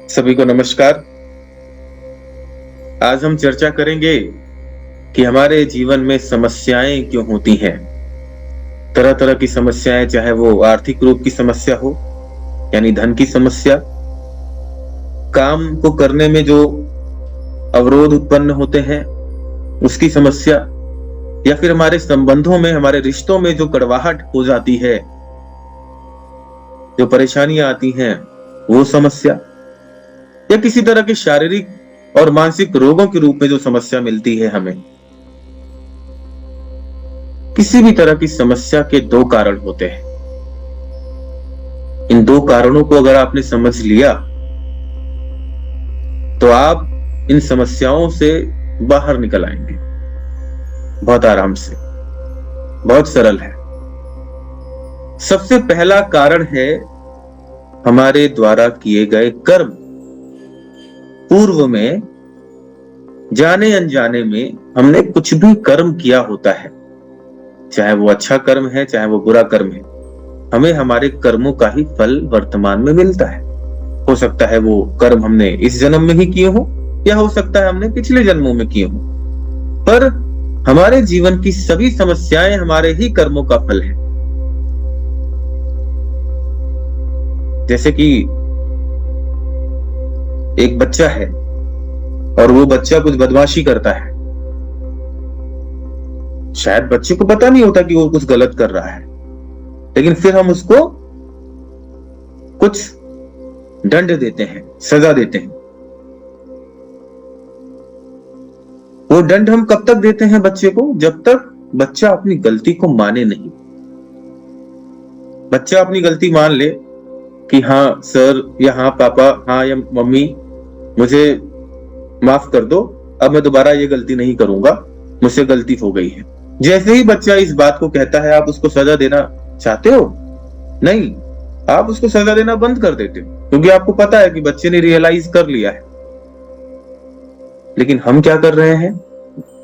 सभी को नमस्कार। आज हम चर्चा करेंगे कि हमारे जीवन में समस्याएं क्यों होती हैं। तरह तरह की समस्याएं, चाहे वो आर्थिक रूप की समस्या हो यानी धन की समस्या, काम को करने में जो अवरोध उत्पन्न होते हैं उसकी समस्या, या फिर हमारे संबंधों में, हमारे रिश्तों में जो कड़वाहट हो जाती है, जो परेशानियां आती हैं वो समस्या, या किसी तरह के शारीरिक और मानसिक रोगों के रूप में जो समस्या मिलती है हमें। किसी भी तरह की समस्या के दो कारण होते हैं। इन दो कारणों को अगर आपने समझ लिया तो आप इन समस्याओं से बाहर निकल आएंगे बहुत आराम से। बहुत सरल है। सबसे पहला कारण है हमारे द्वारा किए गए कर्म। पूर्व में जाने अनजाने में हमने कुछ भी कर्म किया होता है, चाहे वो अच्छा कर्म है चाहे वो बुरा कर्म है, हमें हमारे कर्मों का ही फल वर्तमान में मिलता है। हो सकता है वो कर्म हमने इस जन्म में ही किए हो, या हो सकता है हमने पिछले जन्मों में किए हो, पर हमारे जीवन की सभी समस्याएं हमारे ही कर्मों का फल है। जैसे कि एक बच्चा है और वो बच्चा कुछ बदमाशी करता है। शायद बच्चे को पता नहीं होता कि वो कुछ गलत कर रहा है, लेकिन फिर हम उसको कुछ दंड देते हैं, सजा देते हैं। वो दंड हम कब तक देते हैं बच्चे को? जब तक बच्चा अपनी गलती को माने नहीं। बच्चा अपनी गलती मान ले कि हाँ सर, या हाँ पापा, हाँ या मम्मी, मुझे माफ कर दो, अब मैं दोबारा ये गलती नहीं करूंगा, मुझसे गलती हो गई है। जैसे ही बच्चा इस बात को कहता है, आप उसको सजा देना चाहते हो? नहीं, आप उसको सजा देना बंद कर देते हो, क्योंकि आपको पता है कि बच्चे ने रियलाइज कर लिया है। लेकिन हम क्या कर रहे हैं?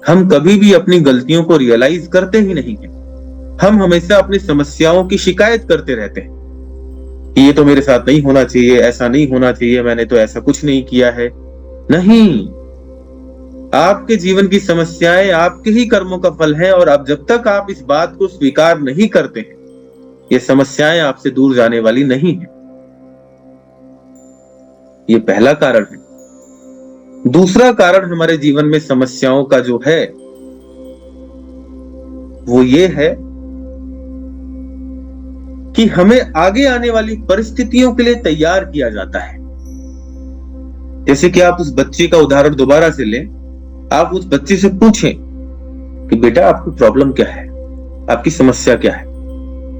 हम कभी भी अपनी गलतियों को रियलाइज करते ही नहीं है। हम हमेशा अपनी समस्याओं की शिकायत करते रहते हैं कि ये तो मेरे साथ नहीं होना चाहिए, ऐसा नहीं होना चाहिए, मैंने तो ऐसा कुछ नहीं किया है। नहीं, आपके जीवन की समस्याएं आपके ही कर्मों का फल है, और अब जब तक आप इस बात को स्वीकार नहीं करते हैं, ये समस्याएं आपसे दूर जाने वाली नहीं है। ये पहला कारण है। दूसरा कारण हमारे जीवन में समस्याओं का जो है वो ये है कि हमें आगे आने वाली परिस्थितियों के लिए तैयार किया जाता है। जैसे कि आप उस बच्चे का उदाहरण दोबारा से लें। आप उस बच्चे से पूछें कि बेटा आपकी प्रॉब्लम क्या है, आपकी समस्या क्या है?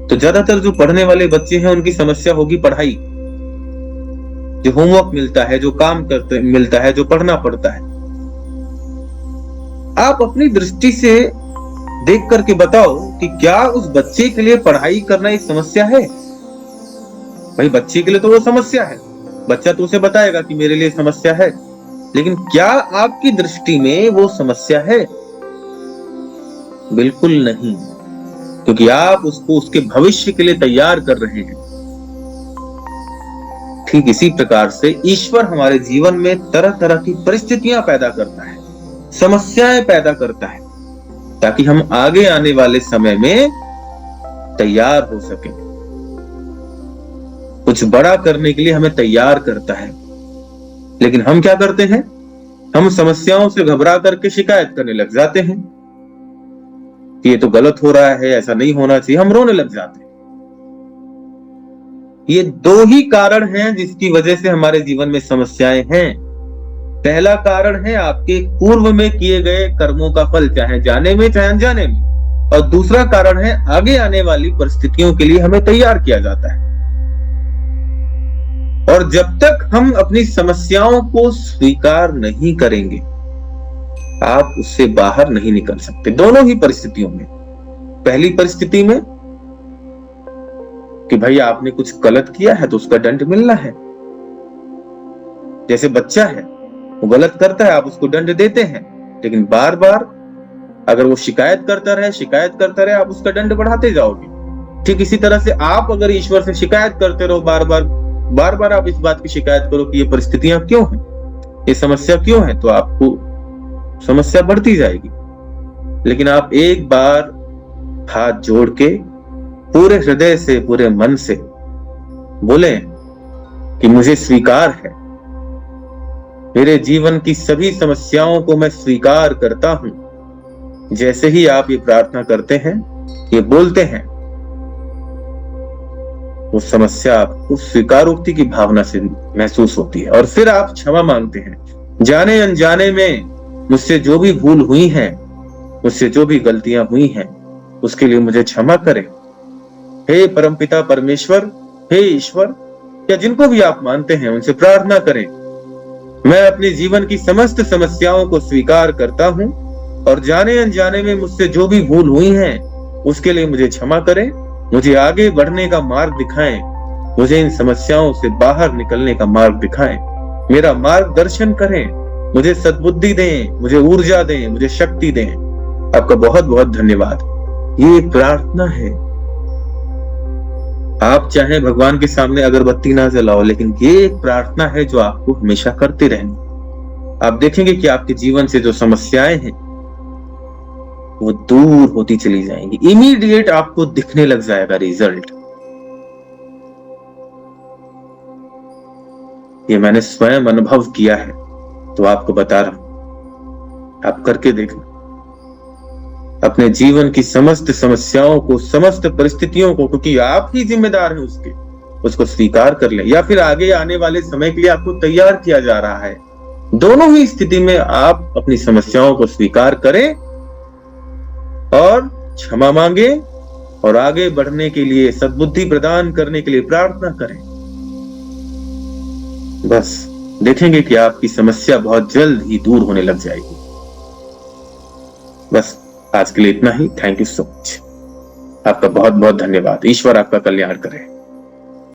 तो ज्यादातर जो पढ़ने वाले बच्चे हैं उनकी समस्या होगी पढ़ाई। जो होमवर्क मिलता है, जो काम करते मिलता है, जो पढ़ना पड़ता है। आप अपनी दृष्टि से देख करके बताओ कि क्या उस बच्चे के लिए पढ़ाई करना एक समस्या है? भाई बच्चे के लिए तो वो समस्या है, बच्चा तो उसे बताएगा कि मेरे लिए समस्या है, लेकिन क्या आपकी दृष्टि में वो समस्या है? बिल्कुल नहीं, क्योंकि आप उसको उसके भविष्य के लिए तैयार कर रहे हैं। ठीक इसी प्रकार से ईश्वर हमारे जीवन में तरह तरह की परिस्थितियां पैदा करता है, समस्याएं पैदा करता है, ताकि हम आगे आने वाले समय में तैयार हो सकें। कुछ बड़ा करने के लिए हमें तैयार करता है, लेकिन हम क्या करते हैं? हम समस्याओं से घबरा करके शिकायत करने लग जाते हैं कि ये तो गलत हो रहा है, ऐसा नहीं होना चाहिए। हम रोने लग जाते हैं। ये दो ही कारण हैं जिसकी वजह से हमारे जीवन में समस्याएं हैं। पहला कारण है आपके पूर्व में किए गए कर्मों का फल, चाहे जाने में चाहे अनजाने में। और दूसरा कारण है आगे आने वाली परिस्थितियों के लिए हमें तैयार किया जाता है। और जब तक हम अपनी समस्याओं को स्वीकार नहीं करेंगे, आप उससे बाहर नहीं निकल सकते। दोनों ही परिस्थितियों में। पहली परिस्थिति में कि भाई आपने कुछ गलत किया है तो उसका दंड मिलना है। जैसे बच्चा है, वो गलत करता है, आप उसको दंड देते हैं, लेकिन बार बार अगर वो शिकायत करता रहे, आप उसका दंड बढ़ाते जाओगे। ठीक इसी तरह से आप अगर ईश्वर से शिकायत करते रहो बार बार बार बार आप इस बात की शिकायत करो कि ये परिस्थितियां क्यों हैं, ये समस्या क्यों है, तो आपको समस्या बढ़ती जाएगी। लेकिन आप एक बार हाथ जोड़ के पूरे हृदय से, पूरे मन से बोले कि मुझे स्वीकार है, मेरे जीवन की सभी समस्याओं को मैं स्वीकार करता हूं। जैसे ही आप ये प्रार्थना करते हैं, ये बोलते हैं, वो समस्या आपको स्वीकारोक्ति की भावना से महसूस होती है। और फिर आप क्षमा मांगते हैं, जाने अनजाने में मुझसे जो भी भूल हुई है, मुझसे जो भी गलतियां हुई हैं, उसके लिए मुझे क्षमा करें। हे परमपिता परमेश्वर, हे ईश्वर, या जिनको भी आप मानते हैं उनसे प्रार्थना करें, मैं अपने जीवन की समस्त समस्याओं को स्वीकार करता हूं और जाने अनजाने में मुझसे जो भी भूल हुई है उसके लिए मुझे क्षमा करें। मुझे आगे बढ़ने का मार्ग दिखाएं, मुझे इन समस्याओं से बाहर निकलने का मार्ग दिखाएं, मेरा मार्गदर्शन करें, मुझे सद्बुद्धि दें, मुझे ऊर्जा दें, मुझे शक्ति दें। आपका बहुत बहुत धन्यवाद। ये एक प्रार्थना है। आप चाहे भगवान के सामने अगरबत्ती ना जलाओ, लेकिन ये एक प्रार्थना है जो आपको हमेशा करते रहनी। आप देखेंगे कि आपके जीवन से जो समस्याएं हैं वो दूर होती चली जाएंगी। इमीडिएट आपको दिखने लग जाएगा रिजल्ट। ये मैंने स्वयं अनुभव किया है, तो आपको बता रहा हूं, आप करके देखना। अपने जीवन की समस्त समस्याओं को, समस्त परिस्थितियों को, क्योंकि आप ही जिम्मेदार हैं उसके, उसको स्वीकार कर लें, या फिर आगे आने वाले समय के लिए आपको तैयार किया जा रहा है। दोनों ही स्थिति में आप अपनी समस्याओं को स्वीकार करें और क्षमा मांगे और आगे बढ़ने के लिए, सद्बुद्धि प्रदान करने के लिए प्रार्थना करें। बस देखेंगे कि आपकी समस्या बहुत जल्द ही दूर होने लग जाएगी। बस आज के लिए इतना ही। Thank you so much. आपका बहुत बहुत धन्यवाद। ईश्वर आपका कल्याण करे।